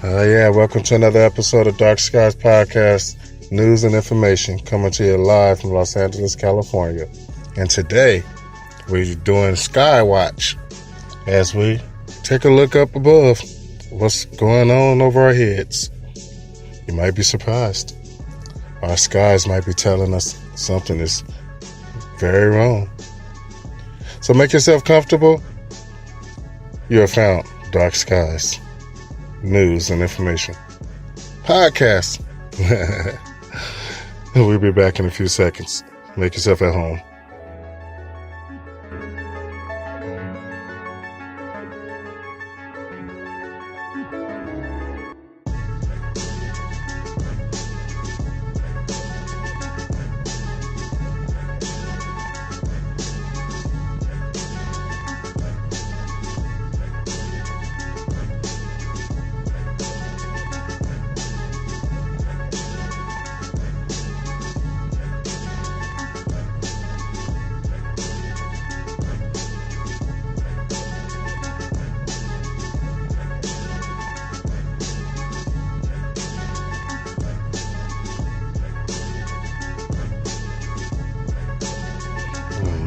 Yeah, welcome to another episode of Dark Skies Podcast, news and information coming to you live from Los Angeles, California. And today, we're doing Sky Watch as we take a look up above what's going on over our heads. You might be surprised. Our skies might be telling us something is very wrong. So make yourself comfortable. You have found Dark Skies news and information podcast. We'll be back in a few seconds. Make yourself at home.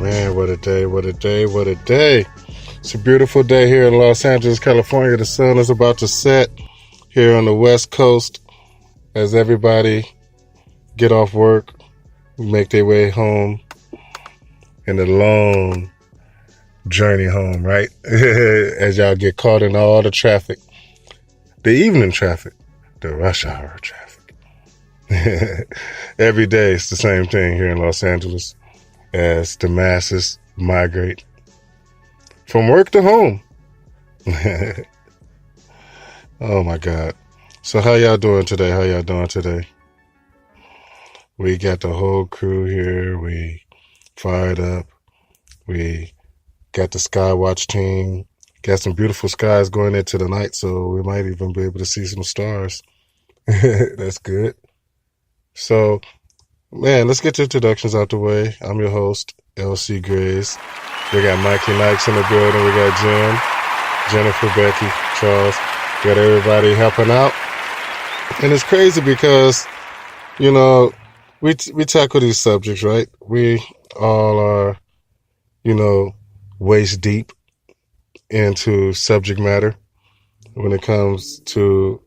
Man, what a day, what a day, what a day. It's a beautiful day here in Los Angeles, California. The sun is about to set here on the West Coast as everybody get off work, make their way home in the long journey home, right? As y'all get caught in all the traffic, the evening traffic, the rush hour traffic. Every day it's the same thing here in Los Angeles as the masses migrate from work to home. Oh my God. So how y'all doing today? How y'all doing today? We got the whole crew here. We fired up. We got the Skywatch team. Got some beautiful skies going into the night, so we might even be able to see some stars. That's good. So, man, let's get the introductions out the way. I'm your host, LC Grays. We got Mikey Nikes in the building. We got Jim, Jennifer, Becky, Charles. We got everybody helping out. And it's crazy because, you know, we tackle these subjects, right? We all are, waist deep into subject matter when it comes to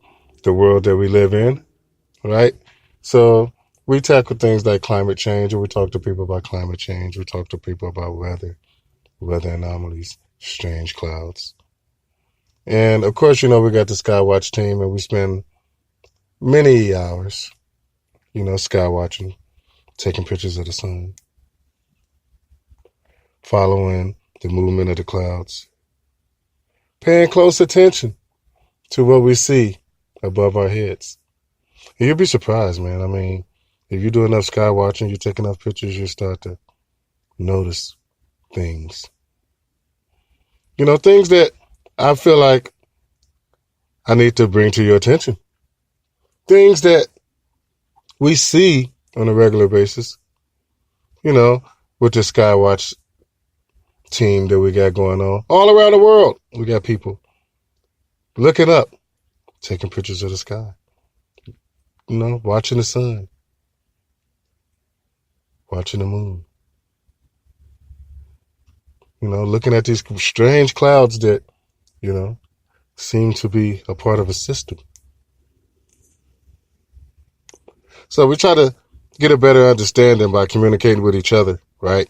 the world that we live in, right? So we tackle things like climate change, and we talk to people about climate change. We talk to people about weather anomalies, strange clouds. And of course, we got the Skywatch team, and we spend many hours, sky watching, taking pictures of the sun, following the movement of the clouds, paying close attention to what we see above our heads. And you'll be surprised, man. I mean, if you do enough sky watching, you take enough pictures, you start to notice things. Things that I feel like I need to bring to your attention. Things that we see on a regular basis, with the Skywatch team that we got going on. All around the world, we got people looking up, taking pictures of the sky, watching the sun, watching the moon. Looking at these strange clouds that, seem to be a part of a system. So we try to get a better understanding by communicating with each other, right?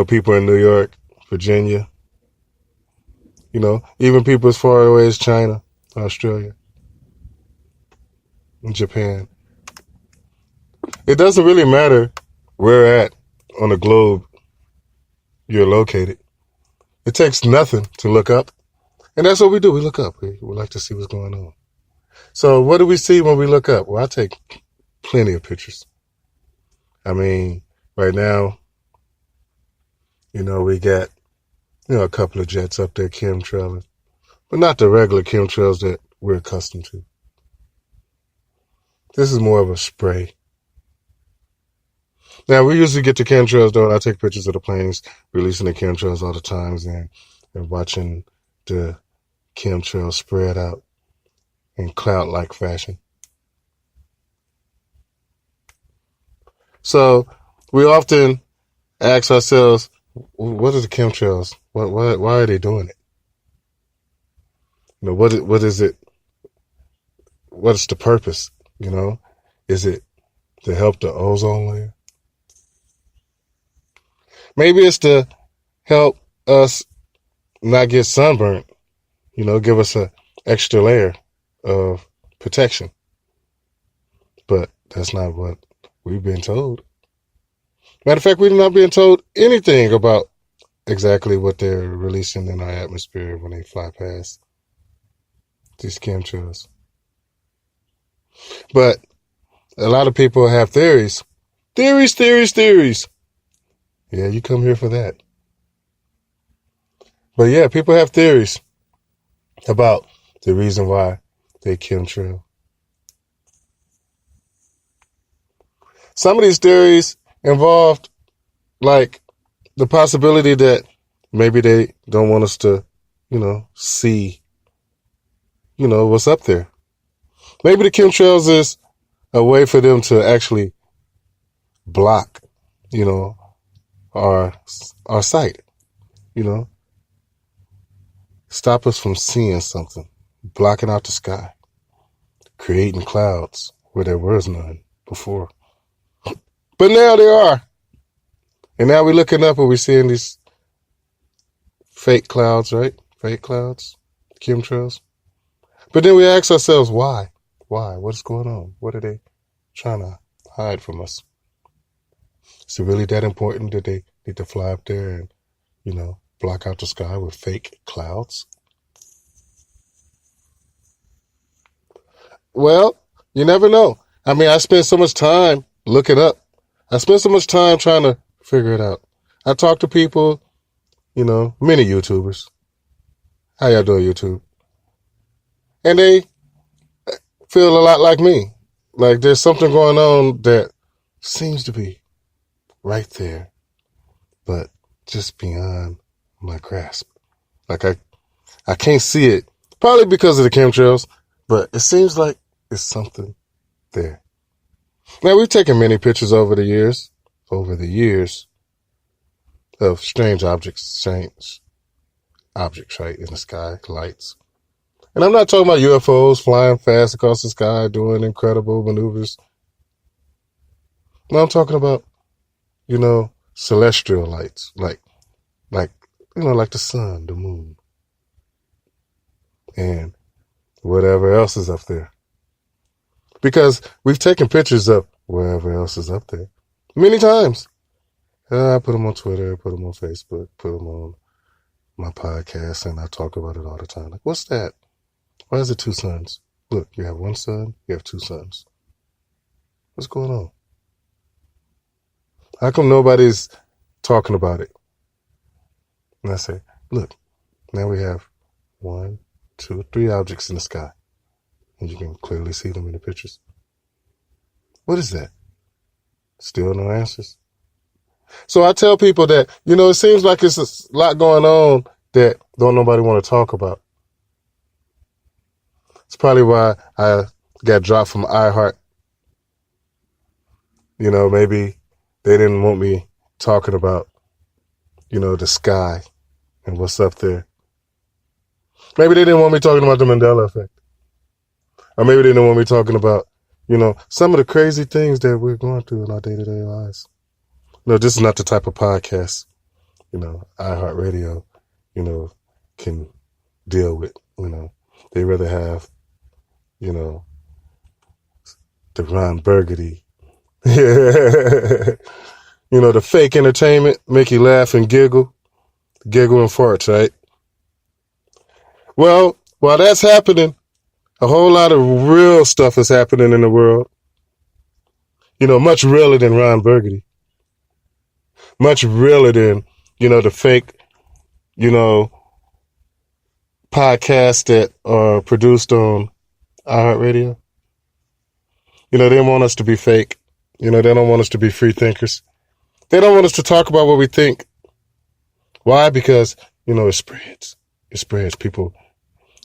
People in New York, Virginia, even people as far away as China, Australia, and Japan. It doesn't really matter where at on the globe you're located. It takes nothing to look up. And that's what we do. We look up. We like to see what's going on. So what do we see when we look up? Well, I take plenty of pictures. I mean, right now, we got, a couple of jets up there chemtrailing, but not the regular chemtrails that we're accustomed to. This is more of a spray. Now, we usually get the chemtrails, though, and I take pictures of the planes releasing the chemtrails all the times and watching the chemtrails spread out in cloud-like fashion. So we often ask ourselves, what are the chemtrails? Why are they doing it? What is it? What is the purpose? Is it to help the ozone layer? Maybe it's to help us not get sunburnt, give us an extra layer of protection. But that's not what we've been told. Matter of fact, we're not being told anything about exactly what they're releasing in our atmosphere when they fly past these chemtrails. But a lot of people have theories. Theories. Yeah, you come here for that. But yeah, people have theories about the reason why they chemtrail. Some of these theories involved like the possibility that maybe they don't want us to, see, what's up there. Maybe the chemtrails is a way for them to actually block, our sight, stop us from seeing something, blocking out the sky, creating clouds where there was none before. But now there are. And now we're looking up and we're seeing these fake clouds, right? Fake clouds, chemtrails. But then we ask ourselves, why? Why? What's going on? What are they trying to hide from us? Is it really that important that they need to fly up there and, block out the sky with fake clouds? Well, you never know. I mean, I spent so much time looking up. I spent so much time trying to figure it out. I talk to people, many YouTubers. How y'all doing, YouTube? And they feel a lot like me. Like there's something going on that seems to be right there, but just beyond my grasp. Like I can't see it, probably because of the chemtrails, but it seems like it's something there. Now, we've taken many pictures over the years of strange objects, right, in the sky, lights. And I'm not talking about UFOs flying fast across the sky, doing incredible maneuvers. No, I'm talking about, celestial lights, like the sun, the moon, and whatever else is up there. Because we've taken pictures of wherever else is up there many times. I put them on Twitter, put them on Facebook, put them on my podcast, and I talk about it all the time. Like, what's that? Why is it two suns? Look, you have one sun, you have two suns. What's going on? How come nobody's talking about it? And I say, look, now we have 1, 2, 3 objects in the sky. And you can clearly see them in the pictures. What is that? Still no answers. So I tell people that, it seems like it's a lot going on that don't nobody want to talk about. It's probably why I got dropped from iHeart. Maybe they didn't want me talking about, the sky and what's up there. Maybe they didn't want me talking about the Mandela effect. Or maybe they didn't want me talking about, some of the crazy things that we're going through in our day-to-day lives. No, this is not the type of podcast, iHeartRadio, can deal with, They rather have, the Ron Burgundy, the fake entertainment, make you laugh and giggle and farts, right? Well, while that's happening, a whole lot of real stuff is happening in the world. Much realer than Ron Burgundy. Much realer than, the fake, podcasts that are produced on iHeartRadio. They don't want us to be fake. They don't want us to be free thinkers. They don't want us to talk about what we think. Why? Because, it spreads. It spreads. People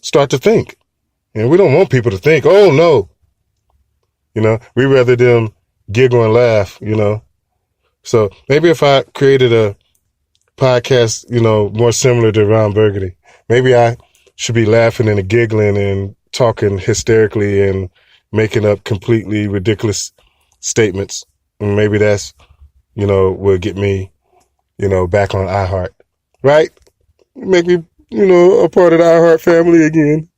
start to think. And we don't want people to think, oh no, we rather them giggle and laugh, So maybe if I created a podcast, more similar to Ron Burgundy, maybe I should be laughing and giggling and talking hysterically and making up completely ridiculous statements. And maybe that's, will get me, back on iHeart, right? Make me, a part of the iHeart family again.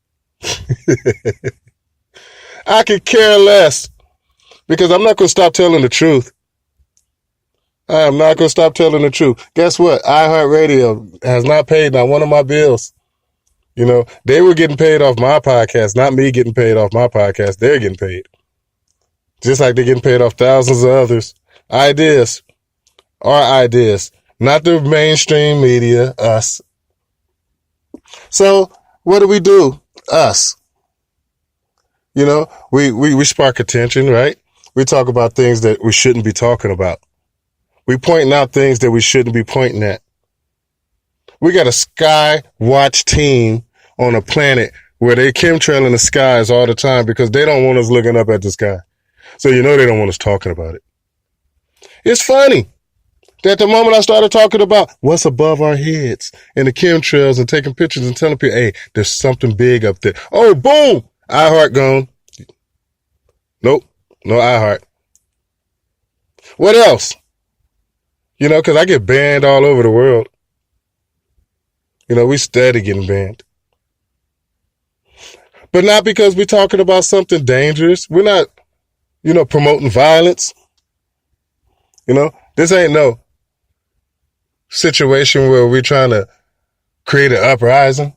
I could care less because I'm not going to stop telling the truth. I am not going to stop telling the truth. Guess what? iHeartRadio has not paid not one of my bills. They were getting paid off my podcast, not me getting paid off my podcast. They're getting paid. Just like they're getting paid off thousands of others. Ideas. Our ideas. Not the mainstream media, us. So, what do? Us. We spark attention, right? We talk about things that we shouldn't be talking about. We pointing out things that we shouldn't be pointing at. We got a sky watch team on a planet where they chemtrailing the skies all the time because they don't want us looking up at the sky. So they don't want us talking about it. It's funny that the moment I started talking about what's above our heads and the chemtrails and taking pictures and telling people, hey, there's something big up there. Oh, boom! iHeart gone. Nope. No iHeart. What else? Because I get banned all over the world. We steady getting banned. But not because we're talking about something dangerous. We're not, promoting violence. This ain't no situation where we're trying to create an uprising.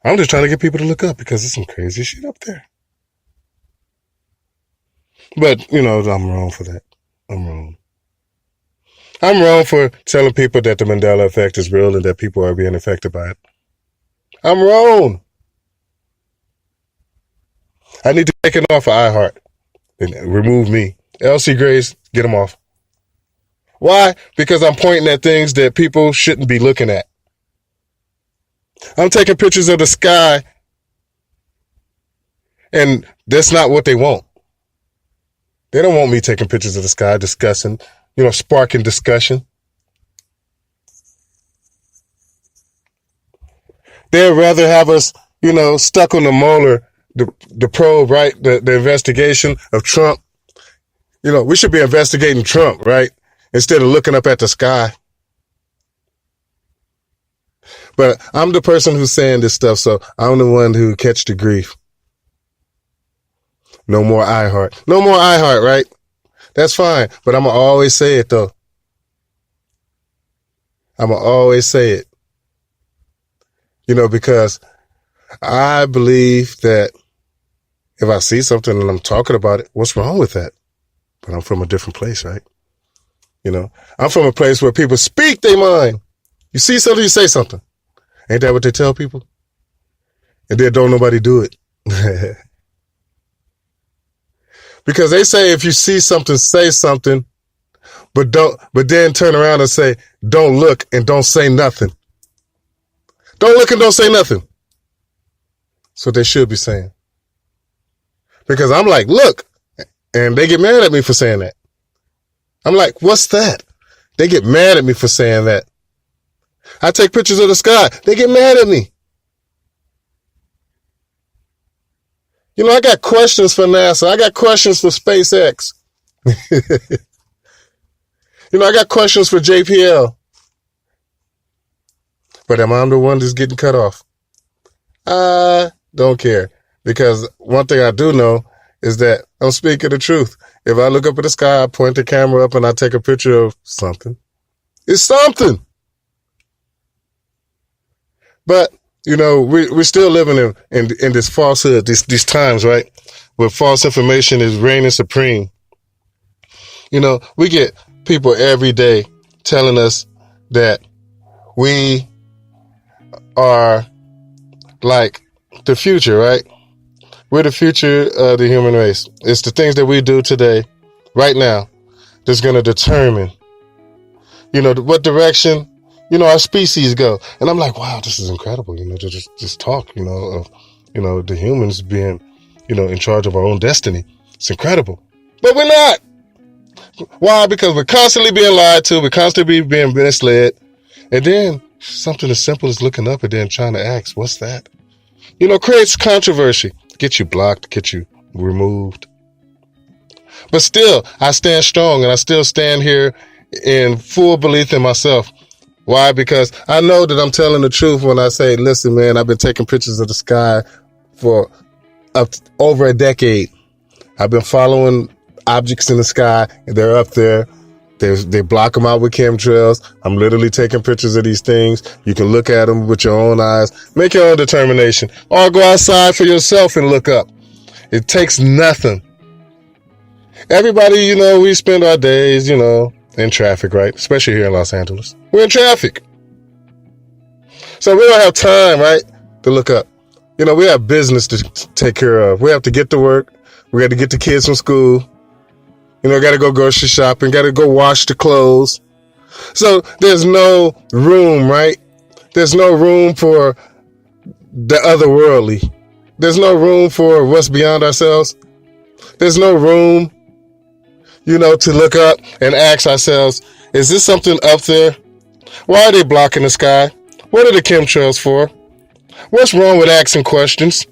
I'm just trying to get people to look up because there's some crazy shit up there. But, I'm wrong for that. I'm wrong. I'm wrong for telling people that the Mandela effect is real and that people are being affected by it. I'm wrong. I need to take it off of iHeart and remove me. LC Grace, get them off. Why? Because I'm pointing at things that people shouldn't be looking at. I'm taking pictures of the sky and that's not what they want. They don't want me taking pictures of the sky, discussing, sparking discussion. They'd rather have us, stuck on the Mueller, the probe, right? The investigation of Trump. We should be investigating Trump, right? Instead of looking up at the sky. But I'm the person who's saying this stuff, so I'm the one who catch the grief. No more iHeart. No more iHeart, right? That's fine. But I'm going to always say it, though. I'm going to always say it. Because I believe that if I see something and I'm talking about it, what's wrong with that? But I'm from a different place, right? I'm from a place where people speak their mind. You see something, you say something. Ain't that what they tell people? And then don't nobody do it. Because they say if you see something, say something, but then turn around and say, don't look and don't say nothing. Don't look and don't say nothing. That's what they should be saying. Because I'm like, look, and they get mad at me for saying that. I'm like, what's that? They get mad at me for saying that. I take pictures of the sky. They get mad at me. I got questions for NASA. I got questions for SpaceX. I got questions for JPL. But am I the one that's getting cut off? I don't care. Because one thing I do know is that I'm speaking the truth. If I look up at the sky, I point the camera up and I take a picture of something. It's something. But, we're still living in this falsehood, these times, right? Where false information is reigning supreme. We get people every day telling us that we are like the future, right? We're the future of the human race. It's the things that we do today, right now, that's going to determine, what direction, our species go. And I'm like, wow, this is incredible, to just talk, of, the humans being, in charge of our own destiny. It's incredible. But we're not. Why? Because we're constantly being lied to. We're constantly being misled. And then something as simple as looking up and then trying to ask, what's that? Creates controversy. Get you blocked, get you removed. But still, I stand strong and I still stand here in full belief in myself. Why? Because I know that I'm telling the truth when I say, listen, man, I've been taking pictures of the sky for over a decade. I've been following objects in the sky, and they're up there. They block them out with chemtrails. I'm literally taking pictures of these things. You can look at them with your own eyes. Make your own determination. Or go outside for yourself and look up. It takes nothing. Everybody, we spend our days, in traffic, right? Especially here in Los Angeles. We're in traffic. So we don't have time, right, to look up. We have business to take care of. We have to get to work. We got to get the kids from school. Got to go grocery shopping. Got to go wash the clothes. So there's no room, right? There's no room for the otherworldly. There's no room for what's beyond ourselves. There's no room, to look up and ask ourselves, is this something up there? Why are they blocking the sky? What are the chemtrails for? What's wrong with asking questions?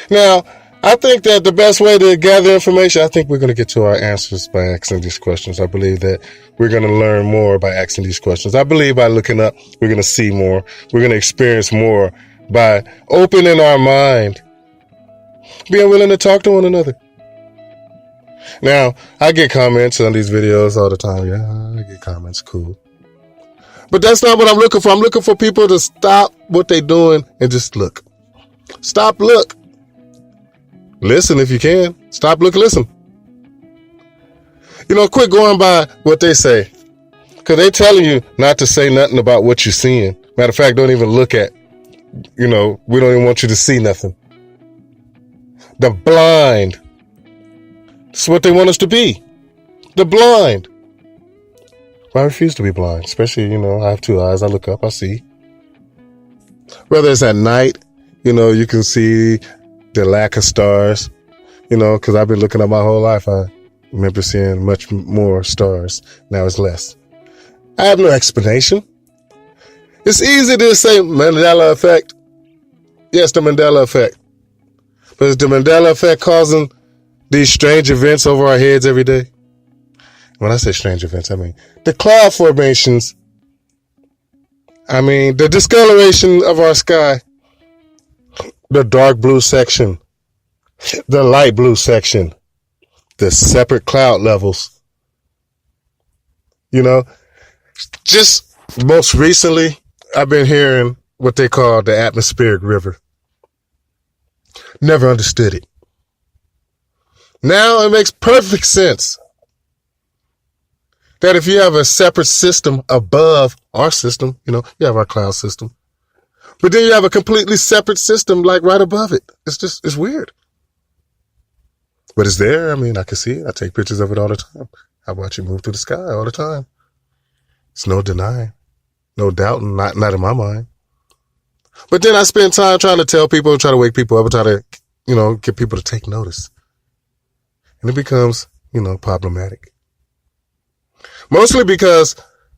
Now, I think that the best way to gather information, I think we're going to get to our answers by asking these questions. I believe that we're going to learn more by asking these questions. I believe by looking up, we're going to see more. We're going to experience more by opening our mind, being willing to talk to one another. Now, I get comments on these videos all the time. Yeah, I get comments. Cool. But that's not what I'm looking for. I'm looking for people to stop what they're doing and just look. Stop, look. Listen if you can. Stop, look, listen. Quit going by what they say. Because they're telling you not to say nothing about what you're seeing. Matter of fact, don't even look at. We don't even want you to see nothing. The blind. That's what they want us to be. The blind. I refuse to be blind. Especially, I have two eyes. I look up, I see. Whether it's at night, you can see the lack of stars. Because I've been looking up my whole life. I remember seeing much more stars. Now it's less. I have no explanation. It's easy to say Mandela effect. Yes, the Mandela effect. But is the Mandela effect causing these strange events over our heads every day? When I say strange events, I mean the cloud formations. I mean the discoloration of our sky. The dark blue section. The light blue section. The separate cloud levels. Just most recently, I've been hearing what they call the atmospheric river. Never understood it. Now it makes perfect sense that if you have a separate system above our system, you have our cloud system, but then you have a completely separate system like right above it. It's weird. But it's there. I mean, I can see it. I take pictures of it all the time. I watch it move through the sky all the time. It's no denying, no doubting, not in my mind. But then I spend time trying to tell people, try to wake people up, and try to, get people to take notice. And it becomes, problematic. Mostly because,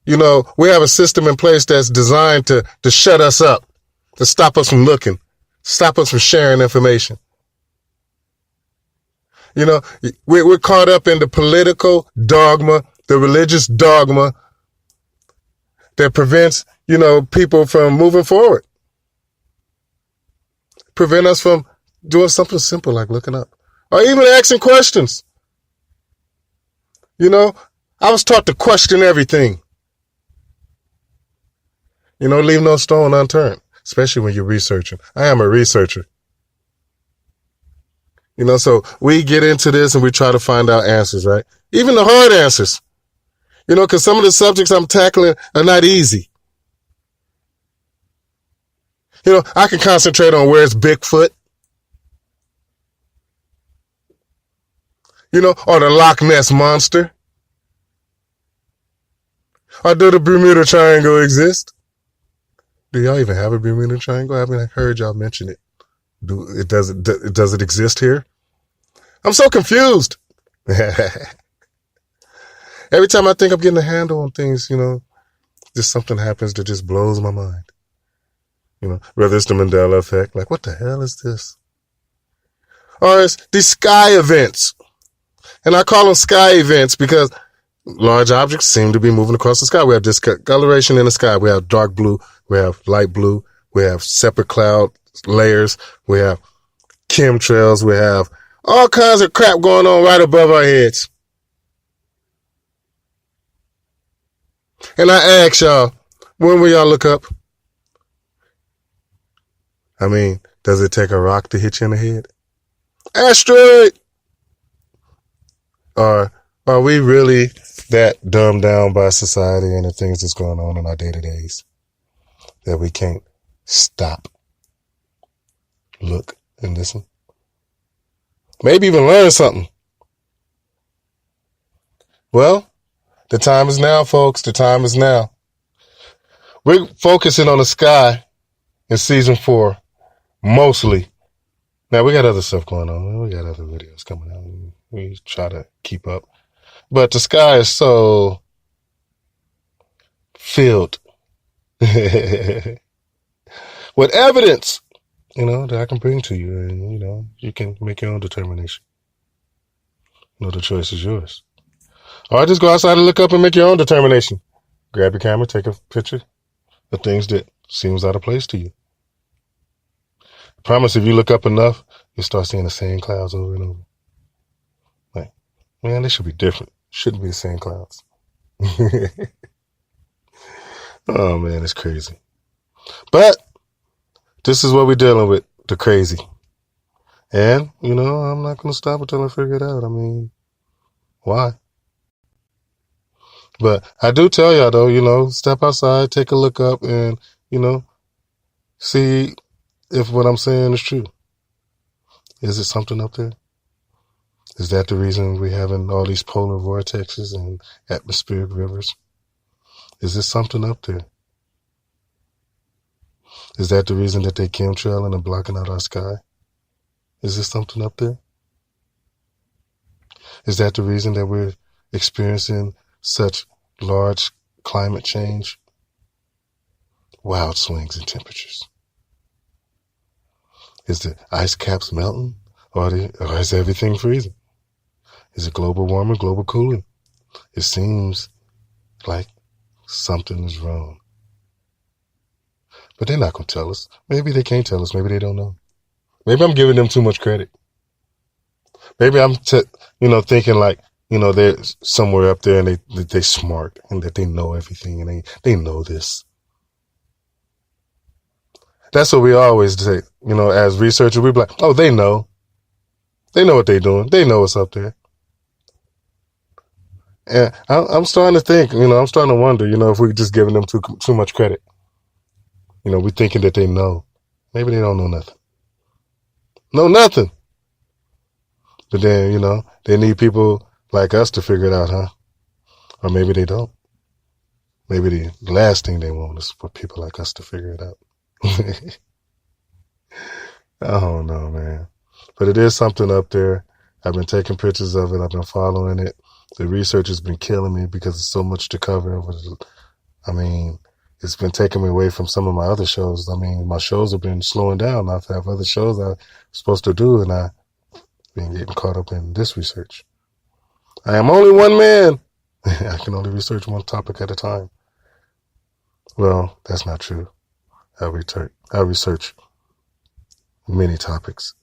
we have a system in place that's designed to shut us up, to stop us from looking, stop us from sharing information. We're caught up in the political dogma, the religious dogma that prevents, people from moving forward. Prevent us from doing something simple like looking up or even asking questions. I was taught to question everything. Leave no stone unturned, especially when you're researching. I am a researcher. So we get into this and we try to find out answers, right? Even the hard answers. Because some of the subjects I'm tackling are not easy. I can concentrate on where's Bigfoot. Or the Loch Ness Monster. Or do the Bermuda Triangle exist? Do y'all even have a Bermuda Triangle? I haven't heard y'all mention it. Does it exist here? I'm so confused. Every time I think I'm getting a handle on things, just something happens that just blows my mind. Whether it's the Mandela effect, like what the hell is this? Or it's these sky events. And I call them sky events because large objects seem to be moving across the sky. We have discoloration in the sky. We have dark blue. We have light blue. We have separate cloud layers. We have chemtrails. We have all kinds of crap going on right above our heads. And I ask y'all, when will y'all look up? I mean, does it take a rock to hit you in the head? Asteroid! Or are we really that dumbed down by society and the things that's going on in our day-to-days that we can't stop, look, and listen? Maybe even learn something. Well, the time is now, folks. The time is now. We're focusing on the sky in season 4, mostly. Now, we got other stuff going on. We got other videos coming out. We try to keep up. But the sky is so filled with evidence, that I can bring to you. And, you can make your own determination. The choice is yours. Or just go outside and look up and make your own determination. Grab your camera, take a picture of things that seems out of place to you. I promise if you look up enough, you'll start seeing the same clouds over and over. Like, man, they should be different. Shouldn't be the same clouds. Oh, man, it's crazy. But this is what we're dealing with, the crazy. And, I'm not going to stop until I figure it out. I mean, why? But I do tell y'all, though, step outside, take a look up, and, see if what I'm saying is true. Is it something up there? Is that the reason we're having all these polar vortexes and atmospheric rivers? Is there something up there? Is that the reason that they chemtrailing and blocking out our sky? Is there something up there? Is that the reason that we're experiencing such large climate change? Wild swings in temperatures. Is the ice caps melting? Or is everything freezing? Is it global warming, global cooling? It seems like something is wrong. But they're not going to tell us. Maybe they can't tell us. Maybe they don't know. Maybe I'm giving them too much credit. Maybe I'm, thinking like, they're somewhere up there and they're smart and that they know everything and they know this. That's what we always say, as researchers, we're like, oh, they know. They know what they're doing. They know what's up there. And I'm starting to think, I'm starting to wonder, if we're just giving them too much credit. We're thinking that they know. Maybe they don't know nothing. Know nothing. But then, they need people like us to figure it out, huh? Or maybe they don't. Maybe the last thing they want is for people like us to figure it out. I don't know, man. But it is something up there. I've been taking pictures of it. I've been following it. The research has been killing me because there's so much to cover. I mean, it's been taking me away from some of my other shows. I mean, my shows have been slowing down. I have other shows I'm supposed to do, and I've been getting caught up in this research. I am only one man. I can only research one topic at a time. Well, that's not true. I research many topics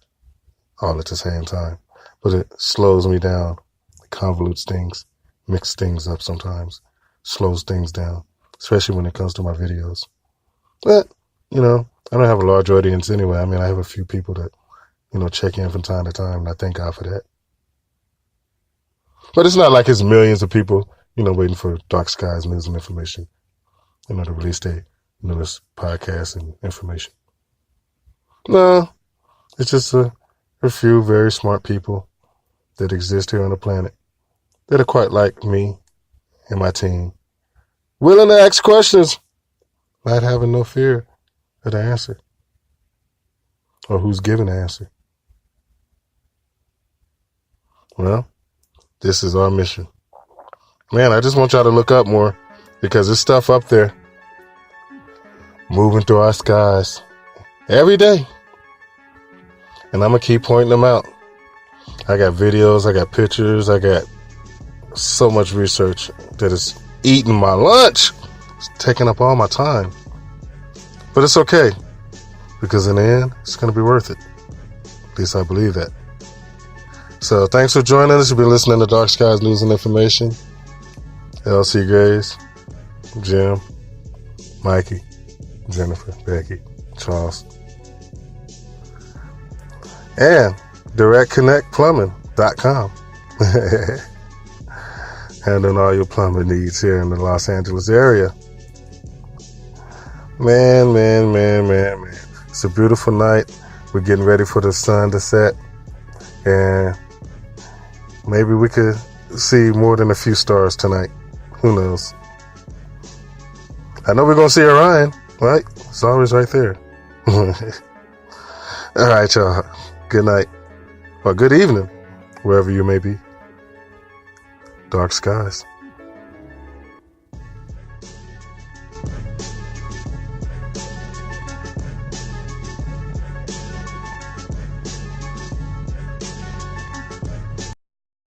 all at the same time, but it slows me down. It convolutes things, mixes things up sometimes, slows things down, especially when it comes to my videos. But, I don't have a large audience anyway. I mean, I have a few people that, check in from time to time, and I thank God for that. But it's not like it's millions of people, waiting for Dark Skies News and Information, to release their newest podcast and information. No, it's just a few very smart people that exist here on the planet that are quite like me and my team. willing to ask questions, not having no fear of the answer or who's giving the answer. Well, this is our mission. Man, I just want y'all to look up more because there's stuff up there moving through our skies every day. And I'm going to keep pointing them out. I got videos, I got pictures, I got so much research that is eating my lunch. It's taking up all my time. But it's okay because in the end, it's going to be worth it. At least I believe that. So thanks for joining us. You've been listening to Dark Skies News and Information. LC Grays, Jim, Mikey, Jennifer, Becky, Charles, and DirectConnectPlumbing.com. Handling all your plumbing needs here in the Los Angeles area. Man. It's a beautiful night. We're getting ready for the sun to set. And maybe we could see more than a few stars tonight. Who knows? I know we're going to see Orion, right? It's always right there. All right, y'all. Good night. Or good evening, wherever you may be. Dark skies.